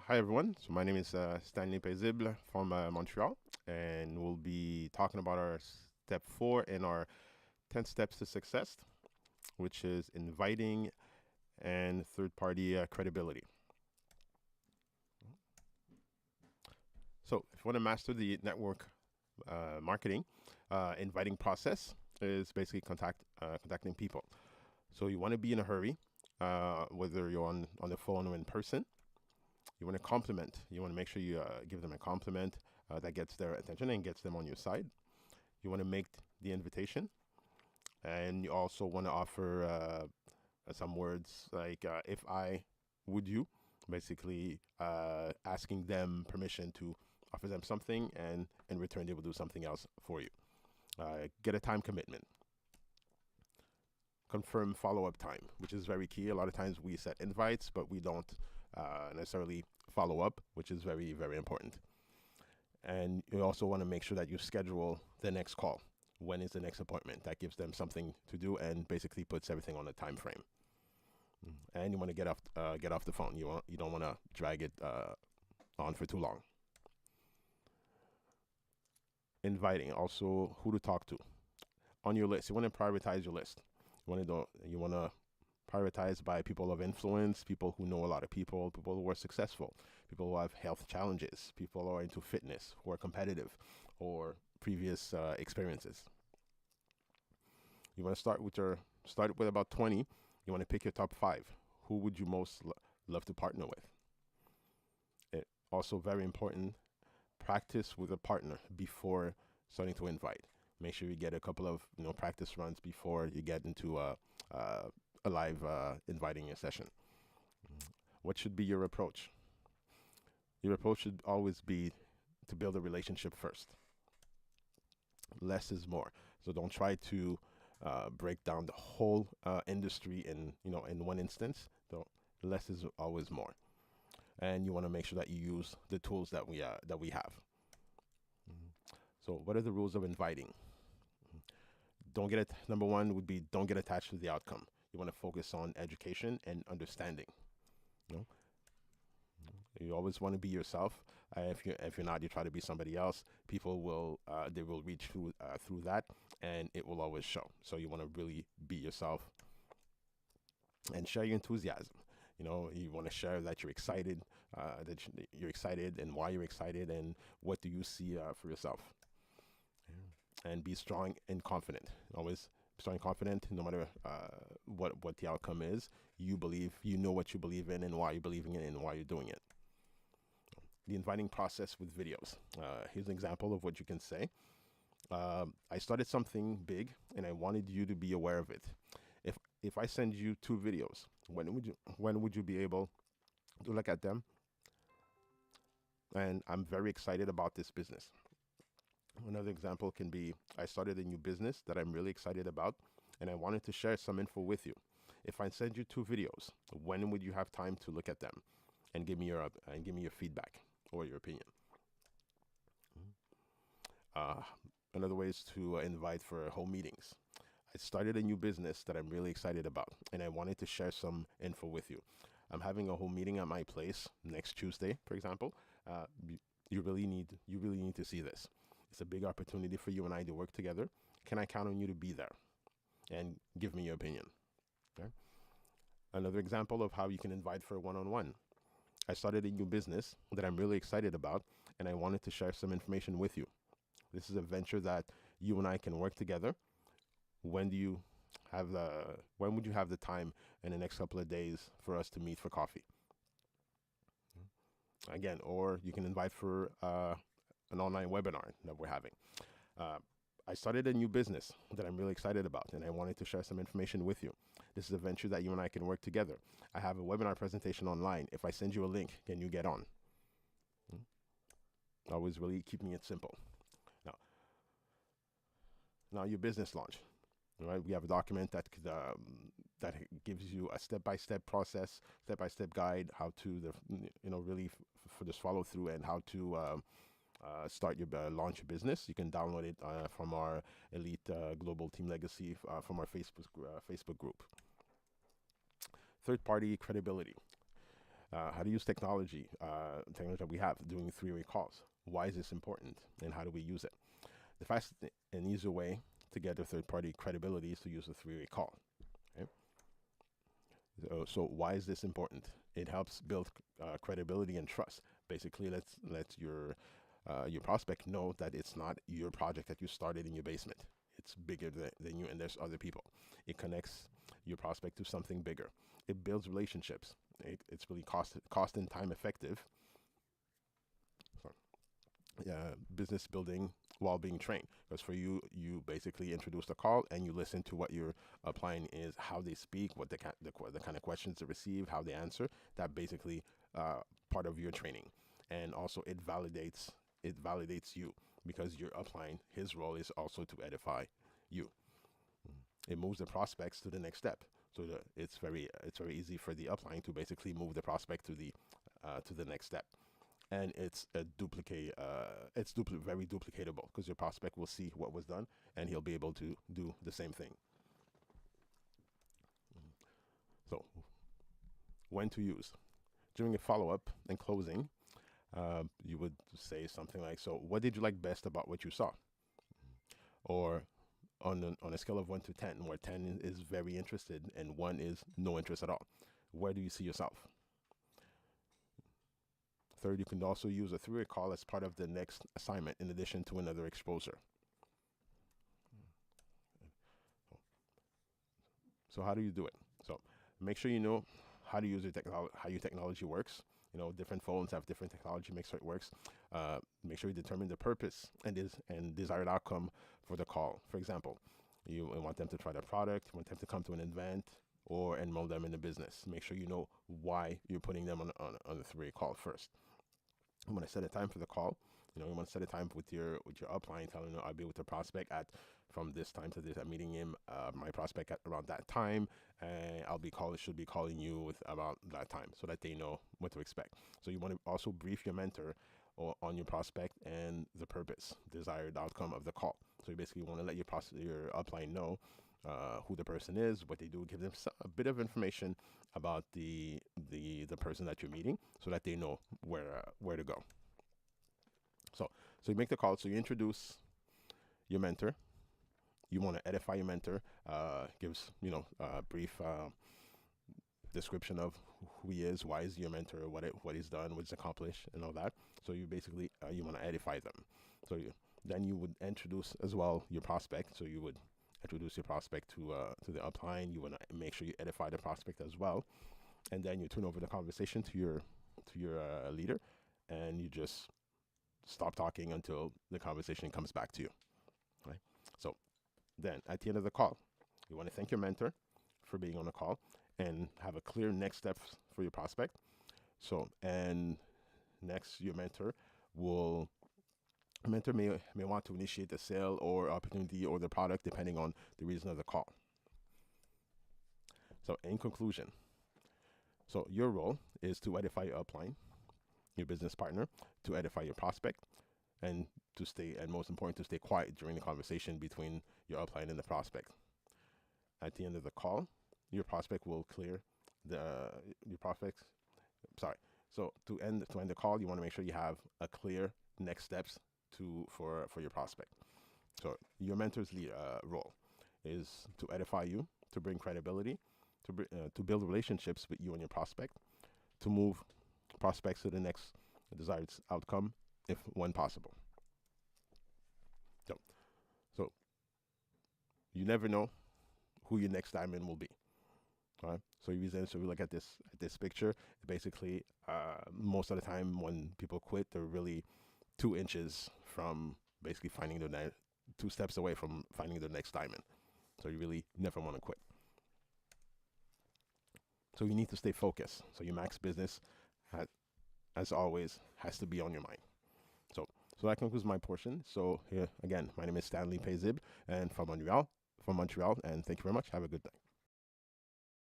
Hi everyone. So my name is Stanley Paisible from Montreal, and we'll be talking about our step four in our 10 steps to success, which is inviting and third-party credibility. So if you want to master the network marketing, inviting process is basically contacting people. So you want to be in a hurry, whether you're on the phone or in person. You want to compliment. You want to make sure you give them a compliment that gets their attention and gets them on your side. You want to make the invitation, and you also want to offer some words like "if I would you," basically asking them permission to offer them something, and in return they will do something else for you. Get a time commitment. Confirm follow-up time, which is very key. A lot of times we set invites, but we don't necessarily follow up, which is very, very important. And you also want to make sure that you schedule the next call. When is the next appointment? That gives them something to do and basically puts everything on a time frame. And you want to get off the phone. You don't want to drag it on for too long. Inviting also who to talk to on your list. You want to prioritize your list. You want to prioritize by people of influence, people who know a lot of people who are successful, people who have health challenges, people who are into fitness, who are competitive, or previous experiences. You want to start with about 20. You want to pick your top five. Who would you most love to partner with? Also very important, practice with a partner before starting to invite. Make sure you get a couple of practice runs before you get into a live inviting a session. What should be your approach? Your approach should always be to build a relationship first. Less is more. So don't try to break down the whole industry in one instance. So less is always more, and you want to make sure that you use the tools that we have. So what are the rules of inviting? Don't get it. Number one would be don't get attached to the outcome. You want to focus on education and understanding. You know, you always want to be yourself. If you're not, you try to be somebody else. People will they will reach through that, and it will always show. So you want to really be yourself and share your enthusiasm. You want to share that you're excited, you're excited, and why you're excited, and what do you see for yourself. And be strong and confident. Always strong and confident, no matter what the outcome is. You know what you believe in and why you're believing in and why you're doing it. The inviting process with videos. Here's an example of what you can say. I started something big and I wanted you to be aware of it. If I send you two videos, when would you be able to look at them? And I'm very excited about this business. Another example can be I started a new business that I'm really excited about, and I wanted to share some info with you. If I send you two videos, when would you have time to look at them and give me your feedback or your opinion? Uh, Another way is to invite for home meetings. I started a new business that I'm really excited about, and I wanted to share some info with you. I'm having a home meeting at my place next Tuesday, for example. You really need to see this. It's a big opportunity for you and I to work together. Can I count on you to be there and give me your opinion? Okay. Another example of how you can invite for a one-on-one. I started a new business that I'm really excited about, and I wanted to share some information with you. This is a venture that you and I can work together. When do you have the when would you have the time in the next couple of days for us to meet for coffee? Again, or you can invite for an online webinar that we're having. Uh, I started a new business that I'm really excited about, and I wanted to share some information with you. This is a venture that you and I can work together. I have a webinar presentation online. If I send you a link, can you get on? Always really keeping it simple. Now, now your business launch. Right, we have a document that gives you a step-by-step process, step-by-step guide, how to really for this follow through and how to start your launch your business. You can download it from our Elite Global Team Legacy from our Facebook group. Third party credibility. How to use technology, technology that we have doing three-way calls. Why is this important, and how do we use it? The fastest and easier way to get a third-party credibility is to use a three-way call. Okay? So why is this important? It helps build credibility and trust. Basically, let your prospect know that it's not your project that you started in your basement. It's bigger than you, and there's other people. It connects your prospect to something bigger. It builds relationships. It's really cost and time effective. Business building while being trained, because for you, you basically introduce the call and you listen to what your upline is, how they speak, what the kind of questions they receive, how they answer. That basically part of your training. And also it validates you, because your upline, his role is also to edify you. It moves the prospects to the next step. So it's very easy for the upline to basically move the prospect to the next step. And it's a duplicate. It's very duplicatable, because your prospect will see what was done, and he'll be able to do the same thing. So, when to use during a follow-up and closing, you would say something like, "So, what did you like best about what you saw?" Or on a scale of 1 to 10, where 10 is very interested and 1 is no interest at all, where do you see yourself? Third, you can also use a three-way call as part of the next assignment in addition to another exposure. So how do you do it? So make sure you know how to use how your technology works. Different phones have different technology, make sure it works. Make sure you determine the purpose and desired outcome for the call. For example, you want them to try the product, you want them to come to an event, or enroll them in the business. Make sure you know why you're putting them on the three-way call first. You want to set a time for the call. You want to set a time with your upline, telling them, I'll be with the prospect from this time to this. I'm meeting him, my prospect, at around that time, and should be calling you with about that time, so that they know what to expect. So you want to also brief your mentor on your prospect and the purpose, desired outcome of the call. So you basically want to let your upline know who the person is, what they do, give them a bit of information about the person that you're meeting, so that they know where to go. So you make the call. So you introduce your mentor. You want to edify your mentor. Gives a brief description of who he is, why is your mentor, what he's done, what's accomplished, and all that. So you basically you want to edify them. So then you would introduce as well your prospect. So you would introduce your prospect to the upline. You want to make sure you edify the prospect as well, and then you turn over the conversation to your leader, and you just stop talking until the conversation comes back to you. Right. So then at the end of the call, you want to thank your mentor for being on the call and have a clear next steps for your prospect. So, and next, your mentor may want to initiate the sale or opportunity or the product, depending on the reason of the call. So in conclusion, so your role is to edify your upline, your business partner, to edify your prospect, and most important, to stay quiet during the conversation between your upline and the prospect. At the end of the call, your prospect will clear your prospects. Sorry. So to end the call, you want to make sure you have a clear next steps for your prospect. So your mentor's role is to edify you, to bring credibility, to build relationships with you and your prospect, to move prospects to the next desired outcome, if when possible. So you never know who your next diamond will be. All right. So we look at this picture. Basically, most of the time when people quit, they're really 2 inches from basically finding 2 steps away from finding their next diamond. So you really never want to quit. So you need to stay focused. So your max business, as always, has to be on your mind. So that concludes my portion. So here again, my name is Stanley Payzib, and from Montreal, and thank you very much. Have a good night.